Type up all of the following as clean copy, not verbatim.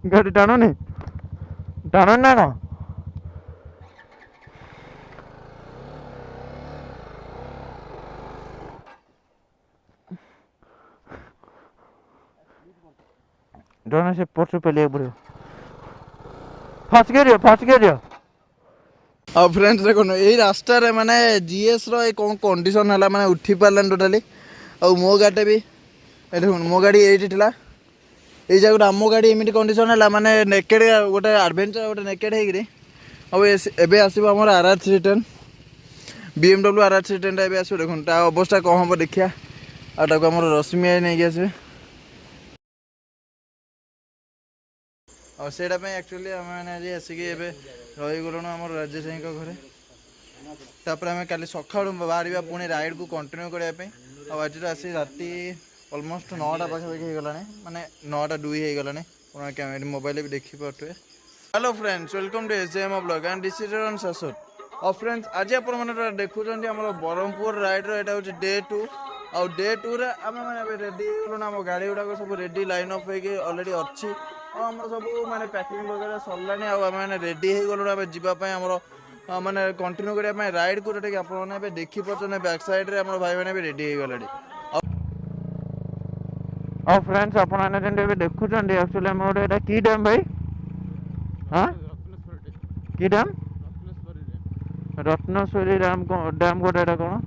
गाड़ी टाणुनी टाणुनी ना कौन दोनों से पोस्ट पे ले पड़ो फस गया आ फ्रेंड्स देखो यही रास्ता रे माने जीएस रो ए कोन कंडीशन हला माने उठी पारलन टोटली आ मो गाडी भी ए देखो मो गाडी एठी थिला ए जागुडा आमो गाडी एमिटी कंडीशन हला माने नेकेड गोटे एडवेंचर गोटे नेकेड हेगिरी अब एबे आसीबो हमर आरआर 310 BMW आरआर 310 एबे आसीबो देखो ता अवस्था कोन हबो देखिया आ ताको हमर रश्मि नै गेसे और सेटा पे एक्चुअली आम मैंने आज आसिक रहीगलुँ आम राजेश भाई घरे तापर आम काली सका बाहर पुणी राइड को कंटिन्यू करने आज आसी राति अलमोस्ट 9टा पाखापाखि हो गलानी माने 9टा 2 हो गलानी मोबाइल भी देखी पारे। Hello friends welcome to SJMO blog and this is on Shashwat. और फ्रेंड्स आज आप देखुं आम ब्रह्मपुर राइड यहाँ हूँ डे 2 आउ डे 2 रे आम मैंने रेडी हो आम गाड़ी गुड़ाक सब रेडी लाइन अप ऑलरेडी अच्छी आम सब माने पैकिंग वगैरह सरलानी आम रेडी हो गलु आम जावाई आमर माने कंटिन्यू करने राइड को जोटा कि आप देखी पार्टी बैक साइड रे भाई मैंने भी रेडी हो गले। और फ्रेंड्स आपने देखुं एक्चुअली आम गोटे की डैम भाई हाँ की डैम रत्नेश्वरी डैम डैम गोटे कौन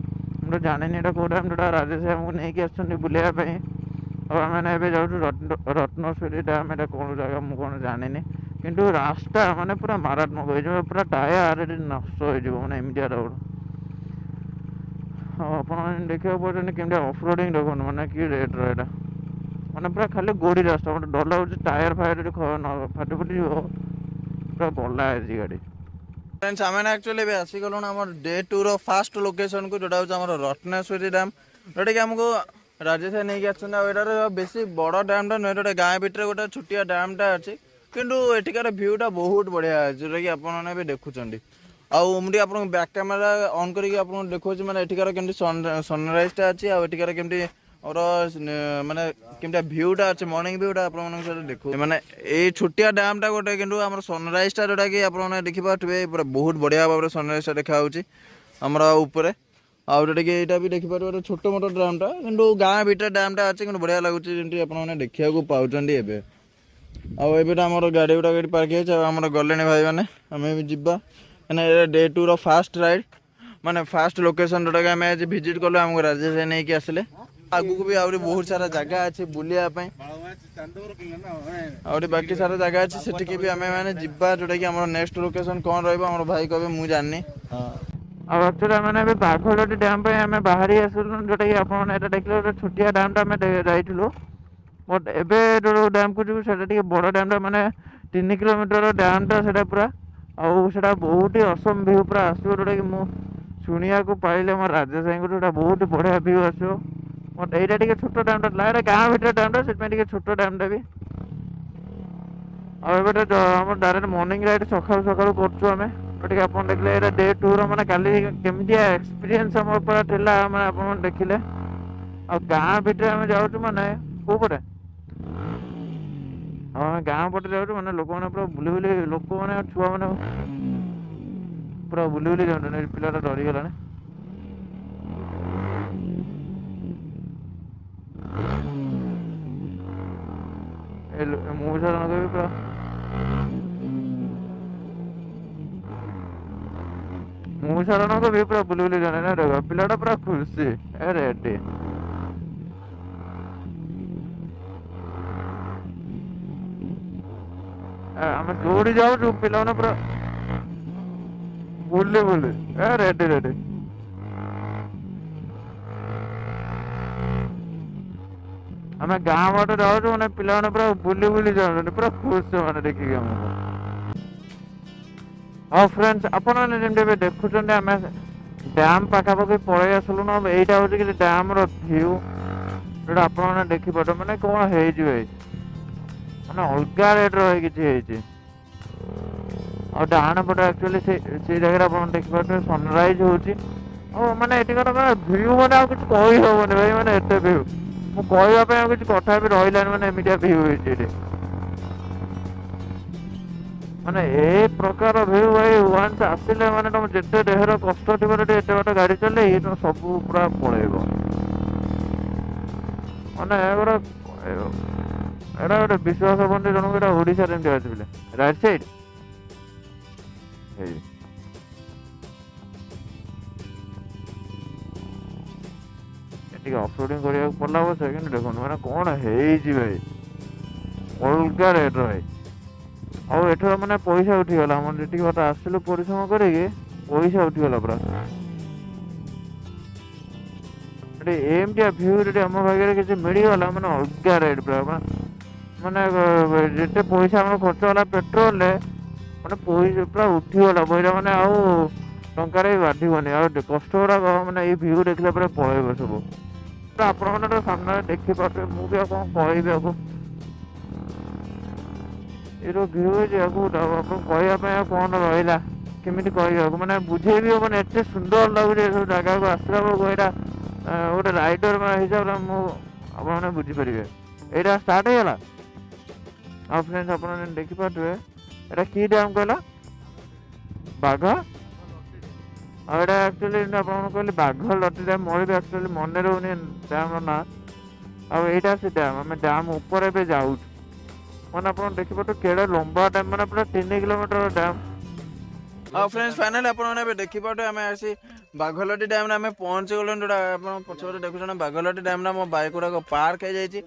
मुझे जानी यहाँ कौ डैम जोटा राजेश आमको नहीं आसुँच बुलायापी और मैंने जाऊँ रत्नेश्वरी डैम यहाँ कौन जगह मुझे कौन जानी किंतु रास्ता माने पूरा मारात्मक हो पूरा टायर नष्ट हो मैंने एमतीया रोड आप देखा पार्टी केमती ऑफ-रोडिंग देखो मैंने कि रेट रहा मैंने पूरा खाली गोड़ी रास्ता मतलब डर लगुच टायर फायर फाटी फुटी पूरा गला है गाड़ी। फ्रेंड्स आम एक्चुअली भी आसीगलु आम डे 2 रो फास्ट लोकेशन को जोटा हूँ रत्नेश्वरी डैम जोटा कि आमको राजेश नहीं आसर बेसी बड़ डैमटा नुहे गोटे गाँ भितर गोटे छोटिया डैमटा अच्छी किंतु एठिकार भ्यूटा बहुत बढ़िया है जोटा कि आपने भी देखुं आउ मुझे आप बैक कैमेरा ऑन करके आपको देखो मैंने एठिकार केमती सनराइजटा अच्छी आठिकार केमती और माने केमती भ्यूटा अच्छे मॉर्निंग भ्यूटा आप देखो मैंने ये छोटिया डैमटा गोटे कि आम सनराइजटा जोटा कि आपने देखिपे पूरा बहुत बढ़िया भाव में सनराइजटा देखा आमर उपरे आउ जोटा कि यहाँ भी देखिपारे छोट मोट डैमटा कि गाँ भीतर डैमटा अच्छे कि बढ़िया लगुच जमी आपने देखा पाँच आम गाड़ी गुड़ा पार्क आम गले भाई मैंने आम भी जावा मैंने डे 2 रो फास्ट राइड माने फास्ट लोकेशन जोटा कि आम आज विजिट कलु आमको राजेश नहीं आसिले आगु को भी आहरी बहुत सारा जगह अच्छे बुलायापी आहरी बाकी सारा जगह अच्छे से भी आम मैंने जावा जोटा कि आम नेक्स्ट लोकेशन कौन रहा भाई कहे मुझे जानी और एक्चुअली मैंने बाघोटी डैम पे आम बाहरी आसलु जोटा कि आप देखिए छोटिया डैमटा आम जाइलु बट एवं जो डैम को जो बड़ डैमटा माने 3 किलोमीटर डैमटा से पूरा आउटा बहुत ही असम भ्यू पूरा आसो जोटा कि मुझे शुणा को पाइले मोर राजेश भाई जोटा बहुत बढ़िया भ्यू आसो बट यहाँ टे छोट डैमटा गाँ भर डैमटा से छोट डैमटा भी आम डायरेक्ट मॉर्निंग राइड सका सका करें गए आप देखिए डे 2 रो काली केमती एक्सपीरियंस आम पूरा ठेला मैंने आप देखिले आ गाँ भीतर आम जाऊँ माने कौ पटे हाँ गाँ पटे जाऊँ मैंने लोक मैंने पूरा बुली बुली लोक मैंने छुआ मैंने पूरा बुली बुली जाऊँ पिलाटा डरीगला मौसा जनक भी पूरा मौसा जनक भी पूरा बुली बुली जाने ना देखो पिलाटा पूरा खुशी रेडी आम जोड़ी जाऊँ पिला पूरा बुली बुली रेडी रेडी आम गाँ बाटे जाऊँ मैंने पिला पूरा बुली बुली जाऊँ पूरा खुश मैंने देखिए आमको। हाँ फ्रेंड्स आपने देखुं आम डैम पाखापाखि पलि आसलु ना यहाँ हूँ कि डैम व्यू जो आपने देखिपारे मैंने कौन हो मैंने अलग रेट रही डाण पटे एक्चुअली से जगह आप देखिए सनराइज हो माने भ्यू मैंने किसी कही हेनी भाई मैंने एत भ्यू ମୁଁ କହିବା ପାଇଁ ଆଉ କିଛି କଥା ବି ରହିଲାନି, ମାନେ ଏମିତିଆ ଭିଉ ହେଇଛି ଏଠି। ମାନେ ଏ ପ୍ରକାର ଭିଉ ଭାଇ ୱାନ୍ସ ଆସିଲେ ମାନେ ତମ ଯେତେ ଦେହର କଷ୍ଟ ଥିବ ଯଦି ଏତେ ବାଟ ଗାଡି ଚଲେଇ ତମ ସବୁ ପୁରା ପଳେଇବ। ମାନେ ଏଗୁଡା ଏଇଟା ଗୋଟେ ବିଶ୍ୱାସ ହବନି ଜଣକୁ ଏଇଟା ଓଡ଼ିଶାରେ ଏମିତି ଅଛି ବୋଲି। ରାଇଟ୍ ସାଇଡ୍ ହେଇ ଟିକେ ଅଫରୋଡ଼ିଂ କରିବାକୁ ପଡ଼ିଲା ଅବଶ୍ୟ, କିନ୍ତୁ ଦେଖନ୍ତୁ ମାନେ କ'ଣ ହେଇଛି ଭାଇ, ଅଲଗା ରେଟ୍ର ଭାଇ। ଆଉ ଏଥର ମାନେ ପଇସା ଉଠିଗଲା, ଆମର ଯେତିକି ବାଟ ଆସିଲୁ ପରିଶ୍ରମ କରିକି ପଇସା ଉଠିଗଲା ପୁରା। ଏଠି ଏମିତିଆ ଭିଉ ଯଦି ଆମ ଭାଗ୍ୟରେ କିଛି ମିଳିଗଲା ମାନେ ଅଲଗା ରେଟ୍ ପୁରା। ମାନେ ଯେତେ ପଇସା ଆମର ଖର୍ଚ୍ଚ ହେଲା ପେଟ୍ରୋଲରେ, ମାନେ ପଇସା ପୁରା ଉଠିଗଲା ପଇସା, ମାନେ ଆଉ ଟଙ୍କାରେ ବି ବାଧିବନି। ଆଉ କଷ୍ଟ ଗୁଡ଼ାକ ମାନେ ଏଇ ଭିଉ ଦେଖିଲା ପରେ ପଳେଇବ ସବୁ। ଆପଣମାନେ ତ ସାମ୍ନାରେ ଦେଖିପାରୁଥିବେ, ମୁଁ ବି ଆଉ କ'ଣ କହିବି ଆକୁ। ଏଇର ଭିଉ ହେଇଛି ଆକୁ ଆପଣଙ୍କୁ କହିବା ପାଇଁ ଆଉ କ'ଣ ରହିଲା, କେମିତି କହିବାକୁ, ମାନେ ବୁଝେଇ ବି ହବନି ଏତେ ସୁନ୍ଦର ଲାଗୁଛି ଏସବୁ ଜାଗାକୁ ଆସିଲା ବେଳକୁ। ଏଇଟା ଗୋଟେ ରାଇଡର ହିସାବରେ ମୁଁ ଆପଣମାନେ ବୁଝିପାରିବେ। ଏଇଟା ଷ୍ଟାର୍ଟ ହେଇଗଲା। ଆଉ ଫ୍ରେଣ୍ଡସ୍ ଆପଣ ଦେଖିପାରୁଥିବେ ଏଇଟା କି ଡ୍ୟାମ୍ କହିଲ? ବାଘ। ଆଉ ଏଇଟା ଆକ୍ଚୁଆଲି ଆପଣଙ୍କୁ କହିଲି ବାଘ ଲଟି ଡ୍ୟାମ୍, ମୋର ବି ଆକ୍ଚୁଆଲି ମନେ ରହୁନି ଡ୍ୟାମ୍ର ନାଁ। ଆଉ ଏଇଟା ସେ ଡ୍ୟାମ୍, ଆମେ ଡ୍ୟାମ୍ ଉପରେ ଏବେ ଯାଉଛୁ। ମାନେ ଆପଣ ଦେଖିପାରୁଥିବେ କେଡ଼େ ଲମ୍ବା ଡ୍ୟାମ୍, ମାନେ ପୁରା 3 କିଲୋମିଟର ଡ୍ୟାମ୍। ଆଉ ଫ୍ରେଣ୍ଡସ୍ ଫାଇନାଲି ଆପଣମାନେ ଏବେ ଦେଖିପାରୁଥିବେ ଆମେ ଆସି ବାଘଲଟି ଡ୍ୟାମ୍ରେ ଆମେ ପହଞ୍ଚିଗଲୁଣି। ଯୋଉଟା ଆପଣ ପଛପଟେ ଦେଖୁଛନ୍ତି ବାଘଲଟି ଡ୍ୟାମ୍ରେ ଆମ ବାଇକ୍ ଗୁଡ଼ାକ ପାର୍କ ହେଇଯାଇଛି।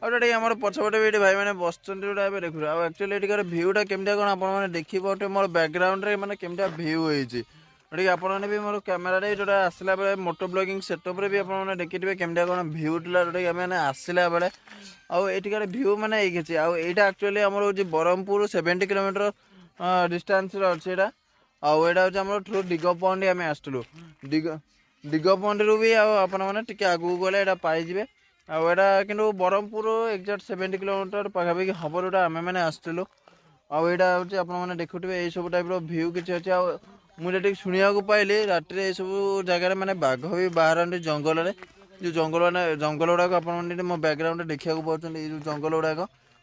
ଆଉ ଯୋଉଟା ଆମର ପଛପଟେ ବି ଏଠି ଭାଇମାନେ ବସିଛନ୍ତି ଯୋଉଟା ଏବେ ଦେଖୁଛୁ। ଆଉ ଆକ୍ଚୁଆଲି ଏଠିକାର ଭିଉଟା କେମିତିଆ କ'ଣ ଆପଣମାନେ ଦେଖିପାରୁଥିବେ ମୋର ବ୍ୟାକଗ୍ରାଉଣ୍ଡରେ, ମାନେ କେମିତିଆ ଭିଉ ହେଇଛି। ଯୋଉଟାକି ଆପଣମାନେ ବି ମୋର କ୍ୟାମେରାରେ ଯୋଉଟା ଆସିଲା ବେଳେ ମୋଟୋ ବ୍ଲଗିଂ ସେଟଅପ୍ରେ ବି ଆପଣମାନେ ଦେଖିଥିବେ କେମିତିଆ କ'ଣ ଭିଉ ଥିଲା ଯୋଉଟାକି ଆମେ ଆସିଲା ବେଳେ। ଆଉ ଏଠିକାର ଭିଉ ମାନେ ଏଇ କିଛି, ଆଉ ଏଇଟା ଆକ୍ଚୁଆଲି ଆମର ହେଉଛି ବ୍ରହ୍ମପୁର 70 କିଲୋମିଟର ଡିଷ୍ଟାନ୍ସରେ ଅଛି ଏଇଟା। ଆଉ ଏଇଟା ହେଉଛି ଆମର ଥ୍ରୁ ଦିଗପହଣ୍ଡି ଆମେ ଆସିଥିଲୁ। ଦିଗପହଣ୍ଡିରୁ ବି ଆଉ ଆପଣମାନେ ଟିକେ ଆଗକୁ ଗଲେ ଏଇଟା ପାଇଯିବେ। ଆଉ ଏଇଟା କିନ୍ତୁ ବ୍ରହ୍ମପୁର ଏକ୍ଜାକ୍ଟ 70 କିଲୋମିଟର ପାଖାପାଖି ହବ ଯୋଉଟା ଆମେମାନେ ଆସିଥିଲୁ। ଆଉ ଏଇଟା ହେଉଛି ଆପଣମାନେ ଦେଖୁଥିବେ ଏଇସବୁ ଟାଇପ୍ର ଭିଉ କିଛି ଅଛି। ଆଉ ମୁଁ ଯେତିକି ଶୁଣିବାକୁ ପାଇଲି ରାତିରେ ଏଇସବୁ ଜାଗାରେ ମାନେ ବାଘ ବି ବାହାରନ୍ତି ଜଙ୍ଗଲରେ। ଯେଉଁ ଜଙ୍ଗଲ ଗୁଡ଼ାକ ଆପଣମାନେ ମୋ ବ୍ୟାକଗ୍ରାଉଣ୍ଡରେ ଦେଖିବାକୁ ପାଉଛନ୍ତି, ଏଇ ଯେଉଁ ଜଙ୍ଗଲ ଗୁଡ଼ାକ,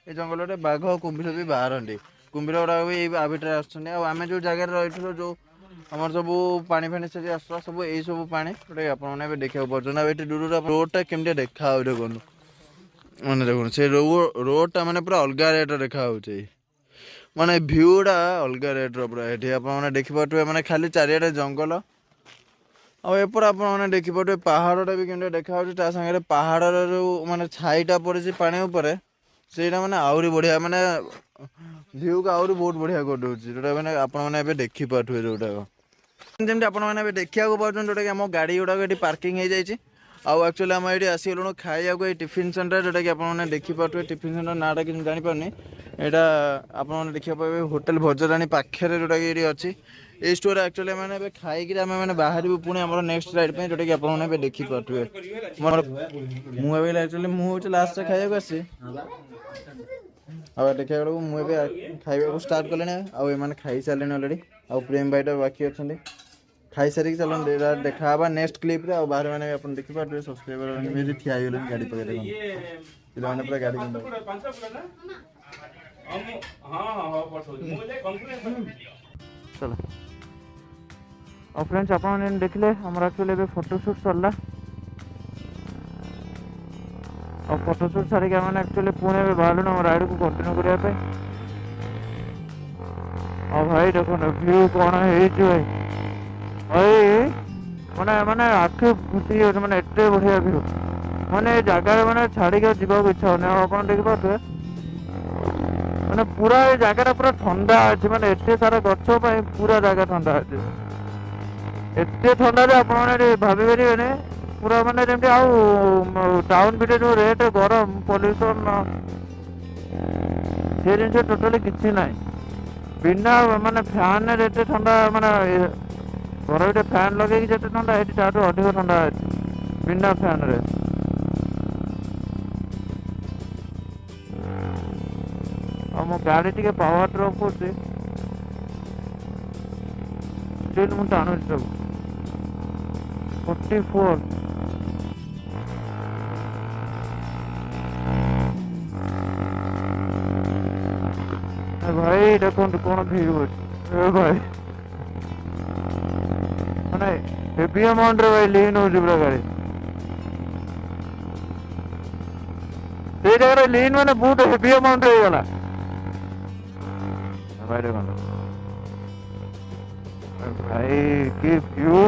ଏଇ ଜଙ୍ଗଲରେ ବାଘ ଆଉ କୁମ୍ଭୀର ବି ବାହାରନ୍ତି। କୁମ୍ଭୀର ଗୁଡ଼ାକ ବି ଏଇ ଭିତରେ ଆସୁଛନ୍ତି। ଆଉ ଆମେ ଯେଉଁ ଜାଗାରେ ରହିଥିଲୁ, ଯେଉଁ ଆମର ସବୁ ପାଣି ସେଠି ଆସୁଥିଲା, ସବୁ ଏଇ ସବୁ ପାଣି ଯୋଉଟାକି ଆପଣମାନେ ଏବେ ଦେଖିବାକୁ ପାଉଛନ୍ତି। ଆଉ ଏଠି ଦୂରରୁ ରୋଡ଼ଟା କେମିତି ଦେଖାଯାଉଛି ଦେଖନ୍ତୁ, ମାନେ ଦେଖନ୍ତୁ ସେ ରୋଡ଼ଟା ମାନେ ପୁରା ଅଲଗା ରେଟ୍ର ଦେଖାଯାଉଛି। ମାନେ ଭିଉଟା ଅଲଗା ରେଟ୍ର ପୁରା। ଏଠି ଆପଣମାନେ ଦେଖିପାରୁଥିବେ ମାନେ ଖାଲି ଚାରିଆଡ଼େ ଜଙ୍ଗଲ। ଆଉ ଏପଟେ ଆପଣମାନେ ଦେଖିପାରୁଥିବେ ପାହାଡ଼ଟା ବି କେମିତି ଦେଖାଯାଉଛି। ତା ସାଙ୍ଗରେ ପାହାଡ଼ର ଯେଉଁ ମାନେ ଛାଇଟା ପଡ଼ିଛି ପାଣି ଉପରେ, ସେଇଟା ମାନେ ଆହୁରି ବଢ଼ିଆ, ମାନେ ଭିଉକୁ ଆହୁରି ବହୁତ ବଢ଼ିଆ କରିଦେଉଛି। ଯୋଉଟା ମାନେ ଆପଣମାନେ ଏବେ ଦେଖିପାରୁଥିବେ ଯୋଉଟାକ ଯେମିତି ଆପଣମାନେ ଏବେ ଦେଖିବାକୁ ପାଉଛନ୍ତି, ଯୋଉଟାକି ଆମ ଗାଡ଼ି ଗୁଡ଼ାକ ଏଠି ପାର୍କିଂ ହେଇଯାଇଛି। ଆଉ ଆକ୍ଚୁଆଲି ଆମେ ଏଇଠି ଆସିଗଲୁଣୁ ଖାଇବାକୁ ଏଇ ଟିଫିନ୍ ସେଣ୍ଟର, ଯୋଉଟାକି ଆପଣମାନେ ଦେଖିପାରୁଥିବେ। ଟିଫିନ୍ ସେଣ୍ଟର ନାଁଟା କିଛି ଜାଣିପାରୁନି। ଏଇଟା ଆପଣମାନେ ଦେଖିବାକୁ ପାଇବେ ହୋଟେଲ ଭଜରାଣୀ ପାଖରେ ଯୋଉଟାକି ଏଇଠି ଅଛି। ଏଇ ଷ୍ଟୋରରେ ଆକ୍ଚୁଆଲି ଆମେ ଏବେ ଖାଇକିରି ଆମେ ମାନେ ବାହାରିବୁ ପୁଣି ଆମର ନେକ୍ସଟ ରାଇଡ୍ ପାଇଁ, ଯୋଉଟାକି ଆପଣମାନେ ଏବେ ଦେଖିପାରୁଥିବେ। ମୁଁ ଭାବିଲି ଆକ୍ଚୁଆଲି ମୁଁ ହେଉଛି ଲାଷ୍ଟରେ ଖାଇବାକୁ ଆସିଛି। ଆଉ ଦେଖିବା ବେଳକୁ ମୁଁ ଏବେ ଖାଇବାକୁ ଷ୍ଟାର୍ଟ କଲିଣି। ଆଉ ଏମାନେ ଖାଇସାରିଲେଣି ଅଲରେଡ଼ି। ଆଉ ପ୍ରେମ ଭାଇଟା ବାକି ଅଛନ୍ତି। ଖାଇସାରିକି ଚାଲନ୍ତୁ ଦେଖା ହେବା ନେକ୍ସଟ କ୍ଲିପ୍ରେ। ଆଉ ବାହାରେ ମାନେ ଆପଣ ଦେଖିପାରୁଥିବେ ସବସ୍କ୍ରାଇବର ମାନେ ଠିଆ ହେଇଗଲେଣି ଗାଡ଼ି ପାଖରେ। ପିଲାମାନେ ପୁରା ଗାଡ଼ି चलो और फ्रेंड्स आपने देखले हमारा एक्चुअली ଏବେ ଫଟୋସୁଟ୍ ସରିଲା। और ଫଟୋସୁଟ୍ ସାରିକି ଆମେ एक्चुअली ପୁଣି ଏବେ ବାହାରିଲୁଣି ଆମ ରାଇଡକୁ କଣ୍ଟିନ୍ୟू କରିବା ପାଇଁ। ଆଉ ଭାଇ ଦେଖନ୍ତୁ ଭିଉ କ'ଣ ହେଇଛି ଭାଇ, ଭାଇ ମାନେ ମାନେ ଆଖି ଖୁସି ହେଇଯାଉଛି, ମାନେ ଏତେ ବଢ଼ିଆ ଭିଉ। ମାନେ ଏ ଜାଗାରେ ମାନେ ଛାଡ଼ିକି ଯିବାକୁ ଇଚ୍ଛା ହଉନି। ଆଉ ଆପଣ ଦେଖିପାରୁଥିବେ ମାନେ ପୁରା ଏ ଜାଗାଟା ପୁରା ଥଣ୍ଡା ଅଛି, ମାନେ ଏତେ ସାରା ଗଛ ପାଇଁ ପୁରା ଜାଗା ଥଣ୍ଡା ଅଛି। ଏତେ ଥଣ୍ଡା ଯେ ଆପଣମାନେ ଏଠି ଭାବି ପାରିବେନି, ପୁରା ମାନେ ଯେମିତି ଆଉ ଟାଉନ ଭିତରେ ଯେଉଁ ରେଟ୍ ଗରମ ପଲ୍ୟୁସନ୍ ସେ ଜିନିଷ ଟୋଟାଲି କିଛି ନାହିଁ। ବିନା ମାନେ ଫ୍ୟାନ୍ରେ ଏତେ ଥଣ୍ଡା, ମାନେ ଘର ଭିତରେ ଫ୍ୟାନ୍ ଲଗେଇକି ଯେତେ ଥଣ୍ଡା ଏଠି ତାଠୁ ଅଧିକ ଥଣ୍ଡା ଅଛି ବିନା ଫ୍ୟାନ୍ରେ। ଆଉ ମୋ ଗାଡ଼ି ଟିକେ ପାୱାର ଡ୍ରପ୍ କରୁଛି, ଷ୍ଟିଲ୍ ମୁଁ ଟାଣୁଛି ସବୁ 44। ଦେଖନ୍ତୁ କ'ଣ ଭିଉ ଅଛି ଏ ଭାଇ, ମାନେ ହେଭି ଆମାଉଣ୍ଟରେ ଭାଇ ଲିନ୍ ହେଉଛି ପୁରା ଗାଡ଼ି। ସେଇ ଜାଗାରେ ଲିନ୍ ମାନେ ବହୁତ ହେଭି ଆମାଉଣ୍ଟ ହେଇଗଲା ଭାଇ। ଦେଖନ୍ତୁ ଭାଇ କି ଭିଉ,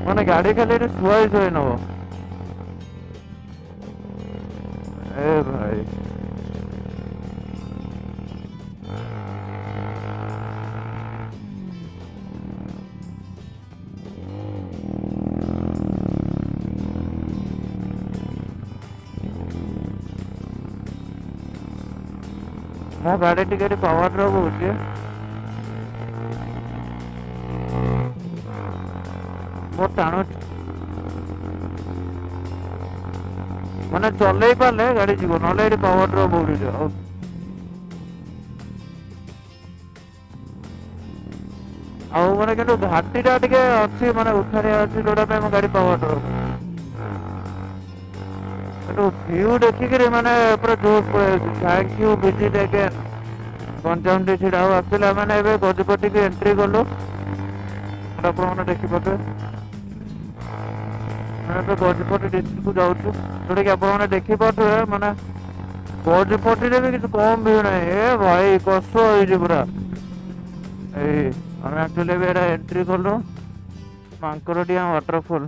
ମାନେ ଗାଡ଼ି ଖାଲି ଏଠି ଶୁଆଇ ଶୁଆଇ ନବ ଏ ଭାଇ। ମୋ ଗାଡ଼ି ଟିକେ ଏଠି ପାୱାର ଡ୍ରପ୍ ହେଉଛି, ମୋ ଟାଣୁଛି, ମାନେ ଚଲେଇ ପାରିଲେ ଗାଡ଼ି ଯିବ, ନହେଲେ ଏଠି ପାୱାର ଡ୍ରପ୍ ହେଉଛି। ଆଉ ମାନେ କିନ୍ତୁ ଘାଟିଟା ଟିକେ ଅଛି, ମାନେ ଉଠାଣିଆ ଅଛି, ଯୋଉଟା ପାଇଁ ମୋ ଗାଡ଼ି ପାୱାର ଡ୍ରପ୍। କିନ୍ତୁ ଭିଉ ଦେଖିକିରି ମାନେ ପୁରା ଜୋସ୍ ପଳେଇ ଯାଉଛି। Thank you visit again Ganjam ଛିଡ଼ା ହଉ। ଆକ୍ଚୁଆଲି ଆମେ ଏବେ ଗଜପତିକି ଏଣ୍ଟ୍ରି କଲୁ, ଆପଣମାନେ ଦେଖିପାରୁଥିବେ। ଆମେ ଏବେ ଗଜପତି ଡିଷ୍ଟ୍ରିକ୍ଟକୁ ଯାଉଛୁ, ଯୋଉଟାକି ଆପଣମାନେ ଦେଖିପାରୁଥିବେ। ମାନେ ଗଜପତିରେ ବି କିଛି କମ୍ ଭିଉ ନାହିଁ। ଏ ଭାଇ କଷ ହେଇଛି ପୁରା। ଏଇ ଆମେ ଆକ୍ଚୁଆଲି ଏବେ ଏଇଟା ଏଣ୍ଟ୍ରି କଲୁ ମାଙ୍କଡ଼ ଡିଆଁ ୱାଟରଫଲ୍,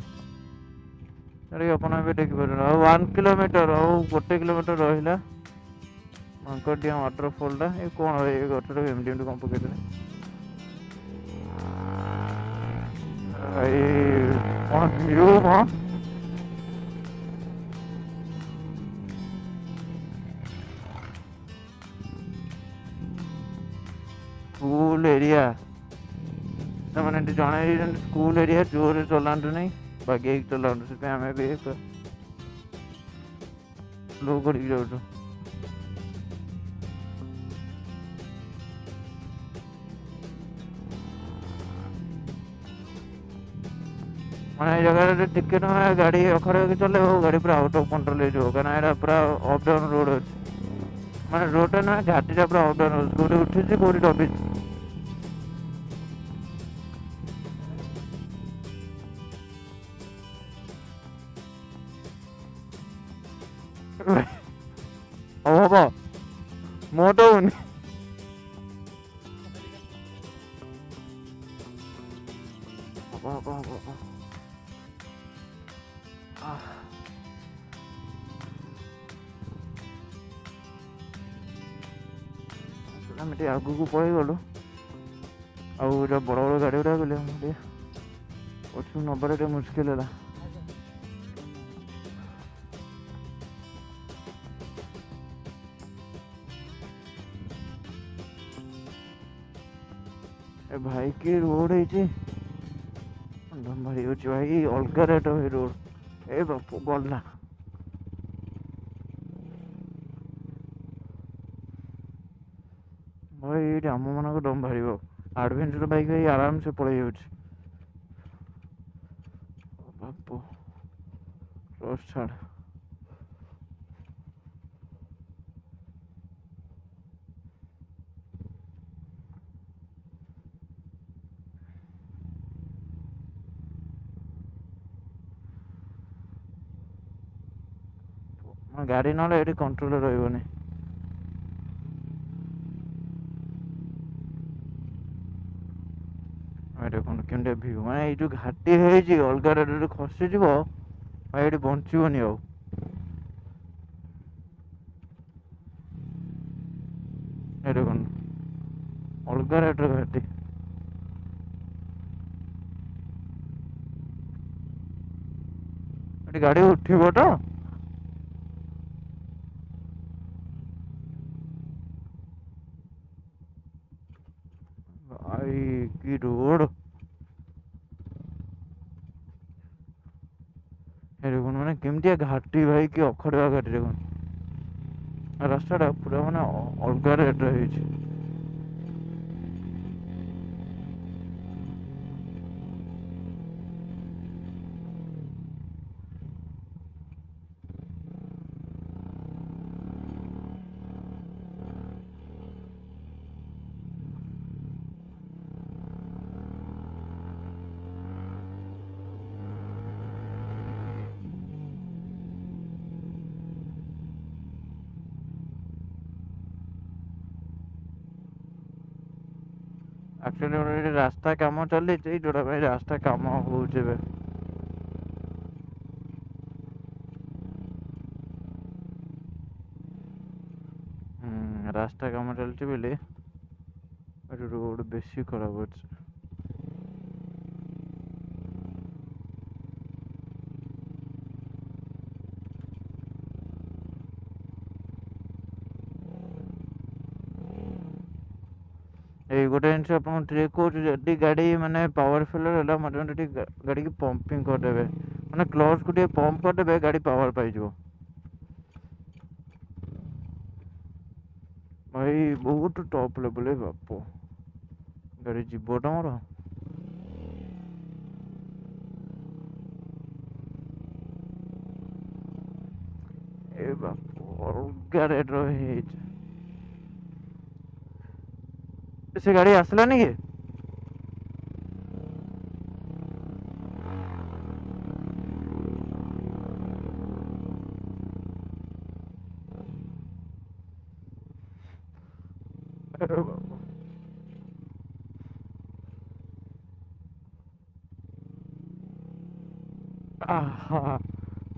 ଯୋଉଟାକି ଆପଣ ଏବେ ଦେଖିପାରିବେ। ଆଉ 1 କିଲୋମିଟର, ଆଉ 1 କିଲୋମିଟର ରହିଲା ମାଙ୍କଡ଼ ଡିଆଁ ୱାଟରଫଲ୍ଟା। ଏ କ'ଣ ଭାଇ, ଏ ଗଛଟାକୁ ଏମିତି ଏମିତି କ'ଣ ପକେଇଦେଲେ ଭାଇ, କ'ଣ ଭିଉ କ'ଣ। ସ୍କୁଲ ଏରିଆ, ସେମାନେ ଏଠି ଜଣେଇ ଦେଇଛନ୍ତି ସ୍କୁଲ ଏରିଆ, ଜୋରରେ ଚଲାନ୍ତୁ ନାହିଁ, ବାଗେଇକି ଚଲାନ୍ତୁ। ସେଥିପାଇଁ ଆମେ ବି ସ୍ଲୋ କରିକି ଯାଉଛୁ। ମାନେ ଏଇ ଜାଗାରେ ଟିକେ ନୁହେଁ ଗାଡ଼ି ଅଖାଡ଼ିକି ଚଲେଇବ, ଗାଡ଼ି ପୁରା ଆଉଟ୍ ଅଫ୍ କଣ୍ଟ୍ରୋଲ ହେଇଯିବ। କାରଣ ଏଇଟା ପୁରା ଅପ୍ ଡାଉନ୍ ରୋଡ଼ ଅଛି, ମାନେ ରୋଡ଼ଟା ନୁହେଁ ଘାଟିଟା ପୁରା ଅପ୍ ଡାଉନ୍ ଅଛି। କେଉଁଠି ଉଠିଛି କେଉଁଠି ଦବିଛି। ହବ ମୋ ତ ହଉନି। ହବ ଆମେ ଟିକେ ଆଗକୁ ପଳେଇଗଲୁ। ଆଉ ବଡ଼ ବଡ଼ ଗାଡ଼ି ଗୁଡ଼ା ଗଲେ ଆମେ ଟିକେ ପଛକୁ ନେବାରେ ଟିକେ ମୁସ୍କିଲ ହେଲା। ए भाई की रोड है भाई हो भाई अलगा रेट है रोड। ए बापू गला भाई ये आम मान दम बाहर आडभेंचर बाइक भाई आराम से पड़े बापू रोड छाड़। गाड़ी ना ये कंट्रोल रही देखो केमती भ्यू माने ये जो घाटी है अलग रेट खसीज भाई ये बचबनी आ देख अलग रेट घाटी गाड़ी उठिब तो भाई की रोड देखो मैंने केमती घाटी भाई कि अखड़िया घाटी देखो रास्ता पूरा माने अलग रेट रही। ଆକ୍ଚୁଆଲି ଆମର ଏଠି ରାସ୍ତା କାମ ଚାଲିଛି, ଯୋଉଟା ପାଇଁ ରାସ୍ତା କାମ ହଉଛି ଏବେ। ରାସ୍ତା କାମ ଚାଲିଛି ବୋଲି ଏଠି ରୋଡ ବେଶୀ ଖରାପ ଅଛି। ଏଇ ଗୋଟେ ଜିନିଷ ଆପଣଙ୍କୁ ଟ୍ରିକ୍ କହୁଛି, ଯଦି ଗାଡ଼ି ମାନେ ପାୱାର ଫେଲର ହେଲା ମଝିରେ ଟିକେ ଗାଡ଼ିକି ପମ୍ପିଂ କରିଦେବେ, ମାନେ କ୍ଲଚକୁ ଟିକେ ପମ୍ପ କରିଦେବେ, ଗାଡ଼ି ପାୱାର ପାଇଯିବ। ଭାଇ ବହୁତ ଟପ୍ ଲେଭେଲ ବାପ, ଗାଡ଼ି ଯିବ ତମର। ଏ ବାପ ଅଲଗା ରେଟ୍ର ହେଇଯାଇଛି। ସେ ଗାଡ଼ି ଆସିଲାନି କି?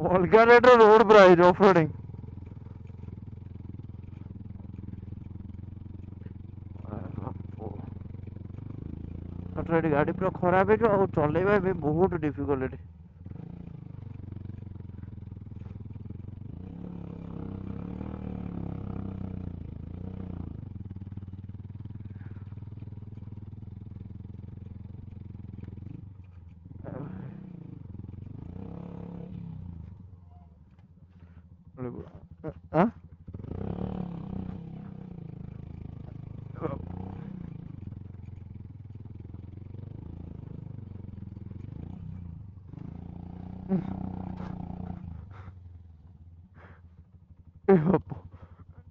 ଅଲଗା ରେଟ୍ର ରୋଡ ପ୍ରାଇସ୍ ଅଫ୍ ରୋଡିଂ। ଏଠି ଗାଡ଼ି ପୁରା ଖରାପ ହେଇଯିବ, ଆଉ ଚଲେଇବା ବି ବହୁତ ଡିଫିକଲ୍ଟ ଏଠି।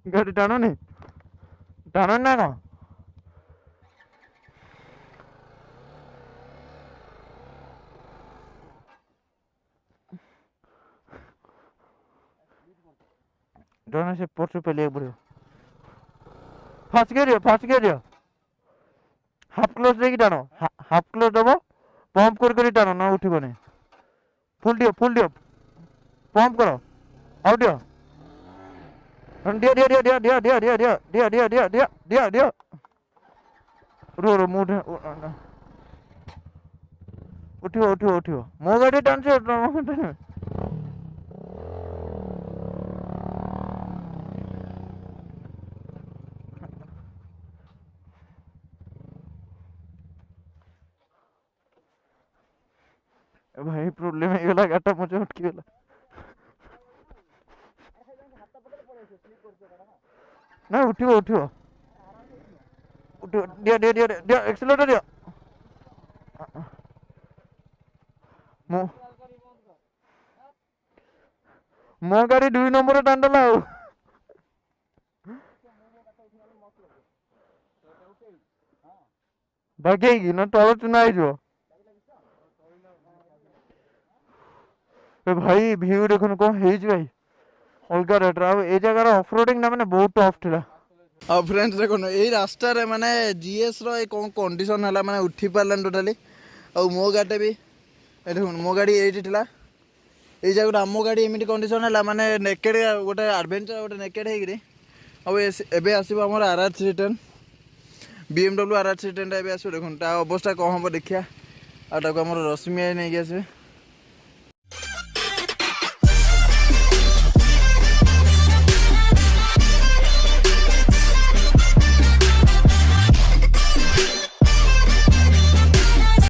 ଗାଡ଼ି ଟାଣୁନି ନା କଣ? ଜଣେ ସେ ପଛରୁ ପେଲିବାକୁ ପଡ଼ିବ। ଫାଷ୍ଟ ଗିୟର ହାଫ୍ କ୍ଲୋଜ୍ ଦେଇକି ଟାଣ, ହାଫ୍ କ୍ଲୋଜ୍ ଦବ, ପମ୍ପ କରି ଟାଣ, ନା ଉଠିବନି। ଫୁଲ୍ ଦିଅ ପମ୍ପ କର, ଆଉ ଦିଅ, ଦିଅ। ରୁହ ମୁଁ ଉଠିବ। ମୋ ଗାଡ଼ି ଟାଣୁଛି। ଭାଇ ପ୍ରୋବ୍ଲେମ ହେଇଗଲା, ଗାଡ଼ିଟା ମଝିରେ ଅଟକିଗଲା। ନା ଉଠିବ। ଦିଅ ଏକ୍ସିଲେଟର ଦିଅ। ମୋ ଗାଡ଼ି 2 ନମ୍ବର ଟାଣିଦେଲା ଆଉ। ବାଗେଇକି ନା ତଳ ଚୁନା ହେଇଯିବ। ଭାଇ ଭିଉ ଦେଖୁନୁ କଣ ହେଇଛି ଭାଇ, ଅଲଗା ରେଟ୍ର। ଆଉ ଏଇ ଜାଗାର ଅଫ୍ ରୋଡିଂ ଟା ମାନେ ବହୁତ ଟଫ୍ ଥିଲା। ଆଉ ଫ୍ରେଣ୍ଡସ୍ ଦେଖୁନ ଏଇ ରାସ୍ତାରେ ମାନେ ଜିଏସ୍ର ଏଇ କ'ଣ କଣ୍ଡିସନ୍ ହେଲା, ମାନେ ଉଠି ପାରିଲାନି ଟୋଟାଲି। ଆଉ ମୋ ଗାଡ଼ିଟା ବି ଏ ଦେଖୁନ, ମୋ ଗାଡ଼ି ଏଇଠି ଥିଲା, ଏଇ ଜାଗାରେ ଆମ ଗାଡ଼ି ଏମିତି କଣ୍ଡିସନ୍ ହେଲା, ମାନେ ନେକେଡ଼ ଗୋଟେ ଆଡ଼ଭେଞ୍ଚର ଗୋଟେ ନେକେଡ଼ ହେଇକିରି। ଆଉ ଏବେ ଆସିବ ଆମର RR310, BMW RR310 ଟା ଏବେ ଆସିବ। ଦେଖୁନ ତା ଅବସ୍ଥା କ'ଣ ହେବ ଦେଖିବା। ଆଉ ତାକୁ ଆମର ରଶ୍ମି ନେଇକି ଆସିବେ।